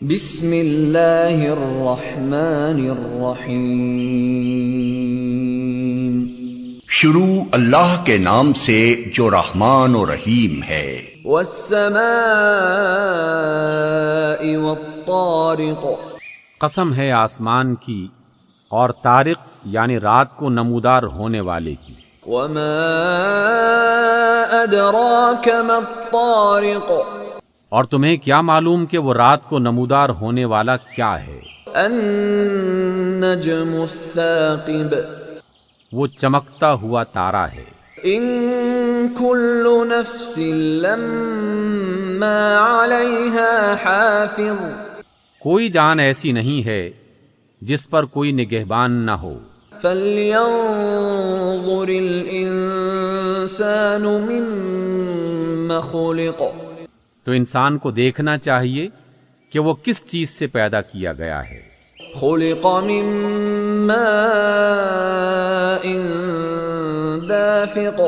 بسم اللہ الرحمن الرحیم۔ شروع اللہ کے نام سے جو رحمان و رحیم ہے۔ والسماء والطارق، قسم ہے آسمان کی اور طارق یعنی رات کو نمودار ہونے والے کی۔ وما ادراک ما الطارق، اور تمہیں کیا معلوم کہ وہ رات کو نمودار ہونے والا کیا ہے؟ النجم الثاقب، وہ چمکتا ہوا تارا ہے۔ ان کل نفس لما علیہا حافظ، کوئی جان ایسی نہیں ہے جس پر کوئی نگہبان نہ ہو۔ فلینظر الانسان مما خلق، تو انسان کو دیکھنا چاہیے کہ وہ کس چیز سے پیدا کیا گیا ہے۔ خلق من ماء دافق،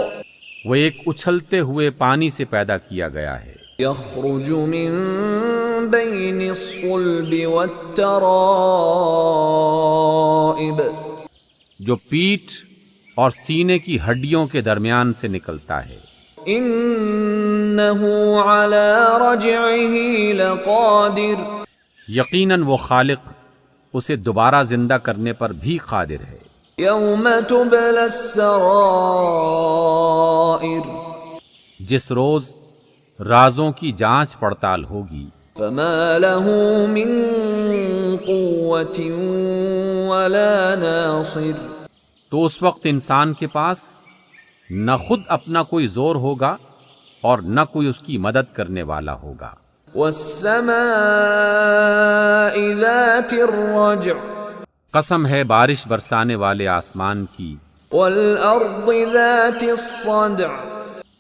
وہ ایک اچھلتے ہوئے پانی سے پیدا کیا گیا ہے۔ یخرج من بین الصلب والترائب، جو پیٹھ اور سینے کی ہڈیوں کے درمیان سے نکلتا ہے۔ انہ علی رجعہ لقادر، یقیناً وہ خالق اسے دوبارہ زندہ کرنے پر بھی قادر ہے۔ یوم تبلی السرائر، جس روز رازوں کی جانچ پڑتال ہوگی۔ فما له من قوة ولا ناصر، تو اس وقت انسان کے پاس نہ خود اپنا کوئی زور ہوگا اور نہ کوئی اس کی مدد کرنے والا ہوگا۔ والسماء ذات الرجع، قسم ہے بارش برسانے والے آسمان کی، والارض ذات الصدع،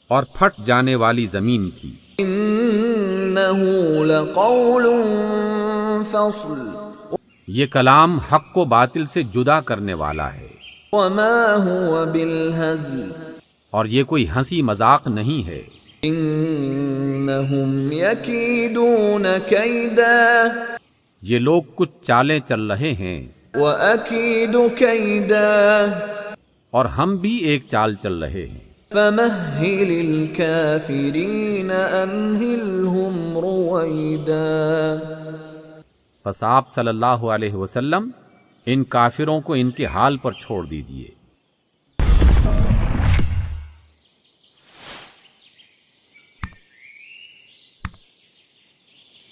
اور پھٹ جانے والی زمین کی۔ انہ لقول فصل، یہ کلام حق و باطل سے جدا کرنے والا ہے، وما هو بالہزل، اور یہ کوئی ہنسی مذاق نہیں ہے۔ انہم یکیدون کیدا، یہ لوگ کچھ چالیں چل رہے ہیں وَأَكِيدُ كَيْدًا، اور ہم بھی ایک چال چل رہے ہیں۔ فَمَهِّلِ الْكَافِرِينَ أَمْهِلْهُمْ رُوَيْدًا، پس آپ صلی اللہ علیہ وسلم ان کافروں کو ان کے حال پر چھوڑ دیجئے۔